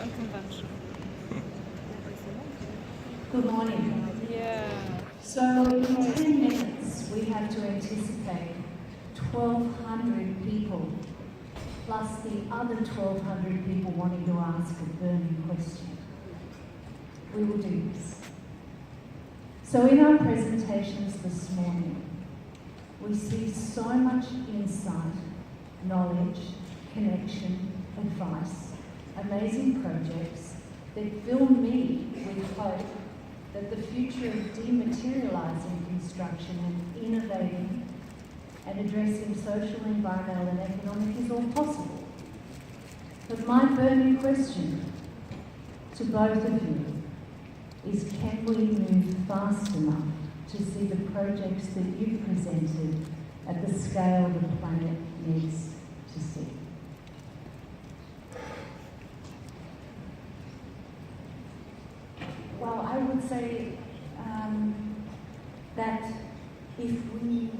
unconventional. Good morning. Yeah. So in 10 minutes we have to anticipate 1,200 people plus the other 1,200 people wanting to ask a burning question. We will do this. So in our presentations this morning, we see so much insight, knowledge, connection, advice, amazing projects that fill me with hope that the future of dematerialising construction and innovating and addressing social, environmental and economic is all possible. But my burning question to both of you is, can we move fast enough to see the projects that you've presented at the scale the planet needs to see? Well, I would say that if we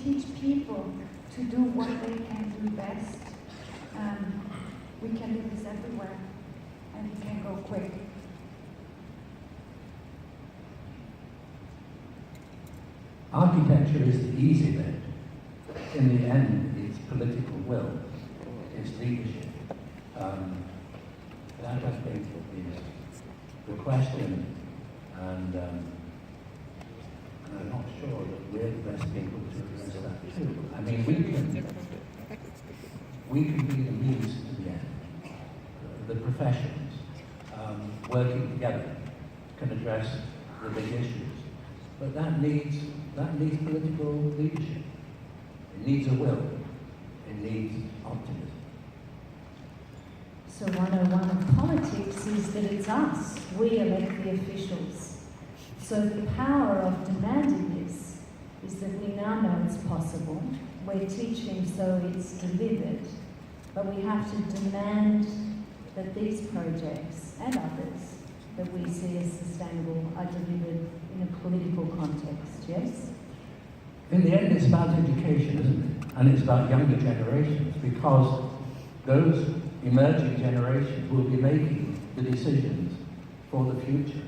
teach people to do what they can do best, we can do this everywhere, and it can go quick. Architecture is the easy bit. In the end, it's political will, it's leadership. That I think is the question, and I'm not sure that we're the best people to address that too. I mean, we can be the means to the end. The professions working together can address the big issues, but that needs political leadership. It needs a will. It needs optimism. So 101 of politics is that it's us. We elect the officials. So the power of demanding this is that we now know it's possible. We're teaching so it's delivered. But we have to demand that these projects and others that we see as sustainable are delivered in a political context, yes? In the end, it's about education, isn't it? And it's about younger generations, because those emerging generations will be making the decisions for the future,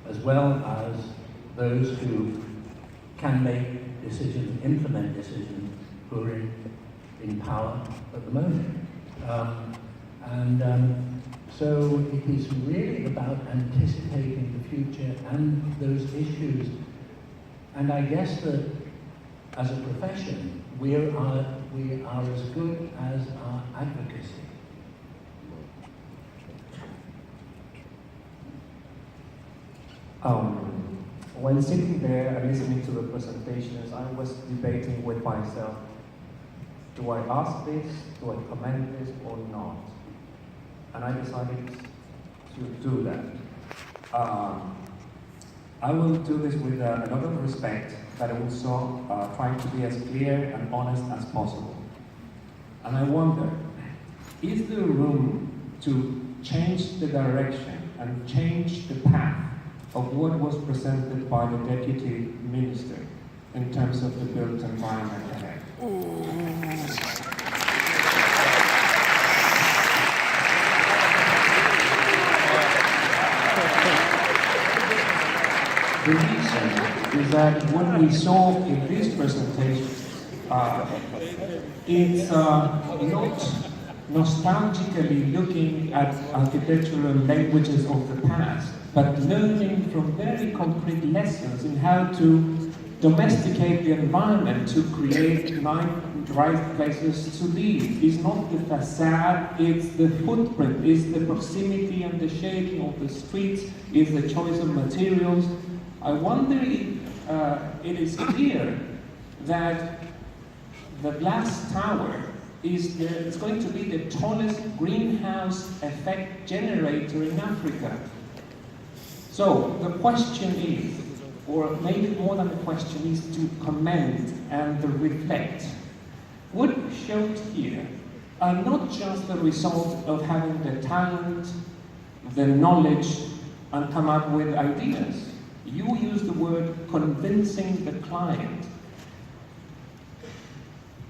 as well as those who can make decisions, implement decisions, who are in power at the moment. So it is really about anticipating the future and those issues. And I guess that as a profession, we are as good as our advocacy. When sitting there and listening to the presentations, I was debating with myself, do I ask this, do I comment this or not? And I decided to do that. I will do this with a lot of respect, but also trying to be as clear and honest as possible. And I wonder, is there room to change the direction and change the path of what was presented by the Deputy Minister in terms of the built environment ahead? The reason is that what we saw in this presentation, it's not nostalgically looking at architectural languages of the past, but learning from very concrete lessons in how to domesticate the environment to create right places to live. It's not the facade, it's the footprint, it's the proximity and the shaping of the streets, it's the choice of materials. I wonder if it is clear that the glass tower is going to be the tallest greenhouse effect generator in Africa. So the question is, or maybe more than a question, is to comment and to reflect. What showed here are not just the result of having the talent, the knowledge, and come up with ideas. You use the word convincing the client.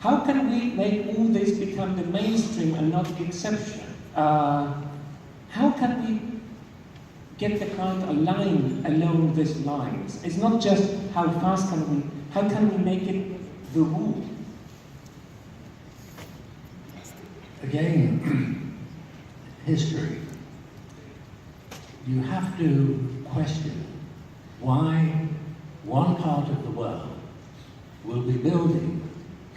How can we make all this become the mainstream and not the exception? how can we get the crowd aligned along these lines? It's not just how fast how can we make it the rule? Again, history. You have to question why one part of the world will be building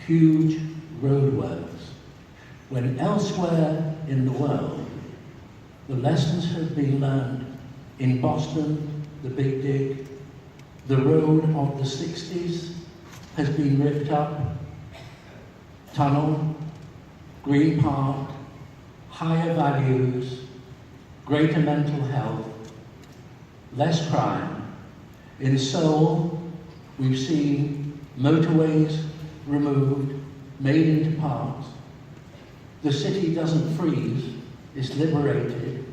huge roadworks when elsewhere in the world the lessons have been learned. In Boston, the Big Dig, the road of the 60s has been ripped up, tunnel, Green Park, higher values, greater mental health, less crime. In Seoul, we've seen motorways removed, made into parks. The city doesn't freeze, it's liberated.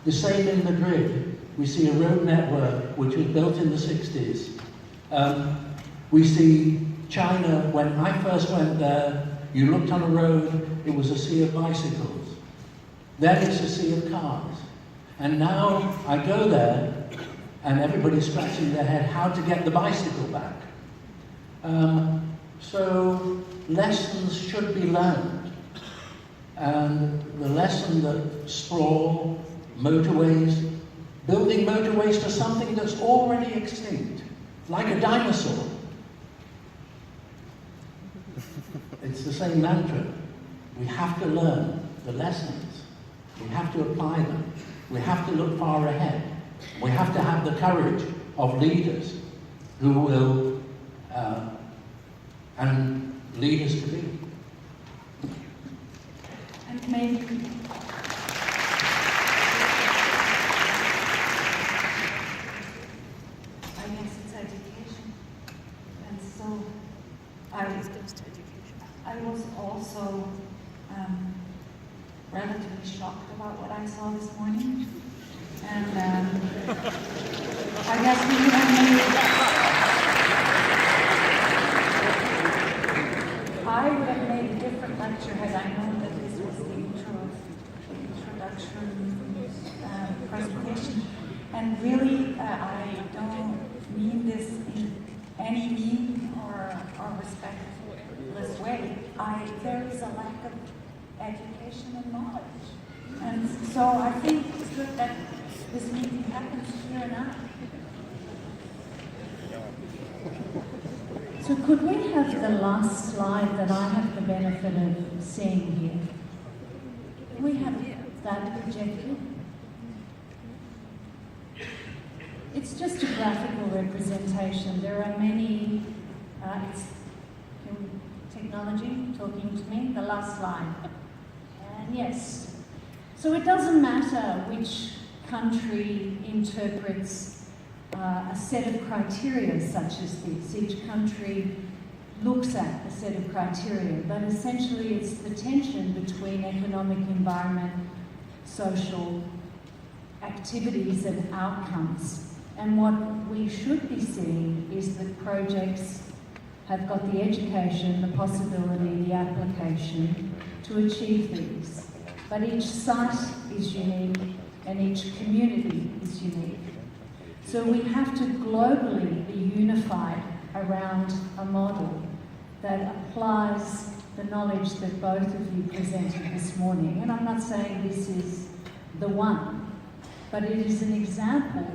The same in Madrid. We see a road network which was built in the 60s. We see China, when I first went there, you looked on a road, it was a sea of bicycles. Then it's a sea of cars. And now I go there, and everybody's scratching their head how to get the bicycle back. So lessons should be learned. And the lesson that sprawl, motorways, building motorways for something that's already extinct, like a dinosaur. It's the same mantra. We have to learn the lessons. We have to apply them. We have to look far ahead. We have to have the courage of leaders who will and lead us to be. And maybe I was also relatively shocked about what I saw this morning, and I guess we could have I would have made a different lecture had I known that this was the introduction presentation. And really, I don't mean this in any mean or respectless way. There is a lack of education and knowledge. And so I think it's good that this meeting happens here now. So could we have the last slide that I have the benefit of seeing here? Can we have that projected? It's just a graphical representation. There are many, technology talking to me, the last slide. And yes. So it doesn't matter which country interprets a set of criteria such as this. Each country looks at a set of criteria, but essentially it's the tension between economic environment, social activities and outcomes. And what we should be seeing is that projects have got the education, the possibility, the application to achieve these. But each site is unique and each community is unique. So we have to globally be unified around a model that applies the knowledge that both of you presented this morning. And I'm not saying this is the one, but it is an example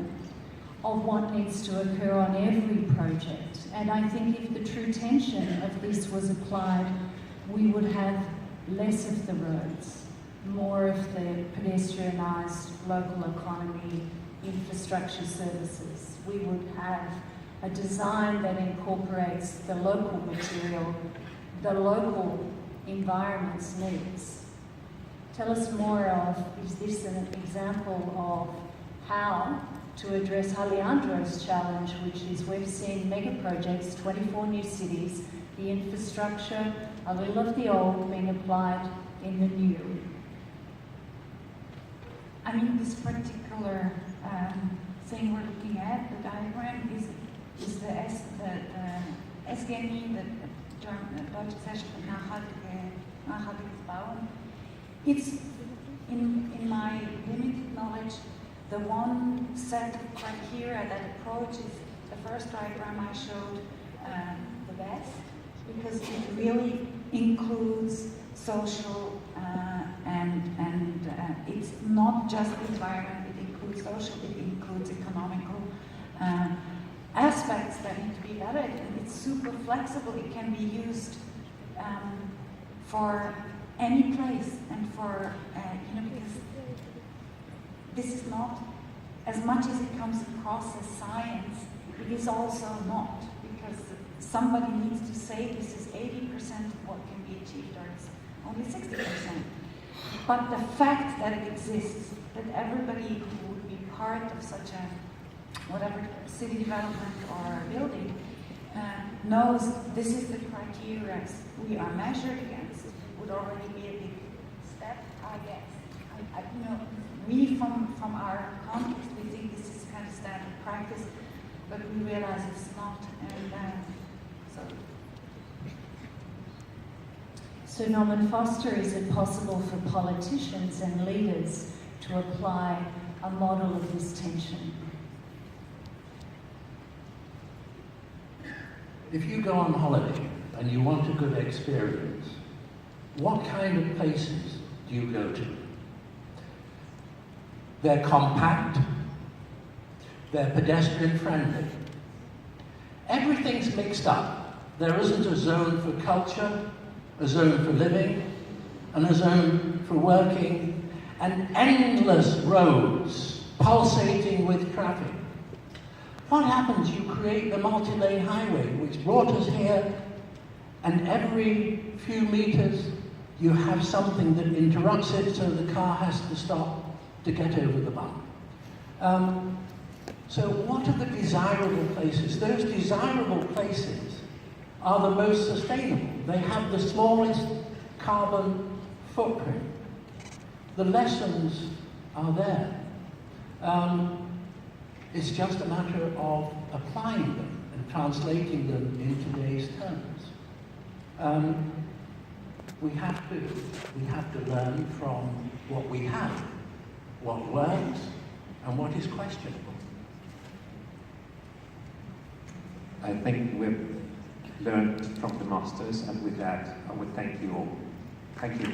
of what needs to occur on every project. And I think if the true tension of this was applied, we would have less of the roads, more of the pedestrianised local economy, infrastructure services. We would have a design that incorporates the local material, the local environment's needs. Tell us more of, is this an example of how to address Alejandro's challenge, which is we've seen mega projects, 24 new cities, the infrastructure, a little of the old being applied in the new. I mean, this particular thing we're looking at, the diagram, is the SGNI, the Deutsche Gesellschaft für nachhaltiges Bauen. It's in my limited knowledge, the one set of criteria that approaches the first diagram I showed the best, because it really includes social and it's not just the environment, it includes social, it includes economical aspects that need to be added, and it's super flexible. It can be used for any place, and for, because this is not, as much as it comes across as science, it is also not, because somebody needs to say this is 80% of what can be achieved, or it's only 60%. But the fact that it exists, that everybody who would be part of such a, whatever, city development or building, knows this is the criteria we are measured against, would already be a big step, I guess. We from our context, we think this is kind of standard practice, but we realize it's not, and So Norman Foster, is it possible for politicians and leaders to apply a model of this tension? If you go on holiday and you want a good experience, what kind of places do you go to? They're compact, they're pedestrian friendly. Everything's mixed up. There isn't a zone for culture, a zone for living, and a zone for working, and endless roads pulsating with traffic. What happens? You create the multi-lane highway, which brought us here, and every few meters you have something that interrupts it, so the car has to stop to get over the bump. So what are the desirable places? Those desirable places are the most sustainable. They have the smallest carbon footprint. The lessons are there. It's just a matter of applying them and translating them in today's terms. We have to learn from what we have, what works, and what is questionable. I think we've learned from the masters, and with that, I would thank you all. Thank you.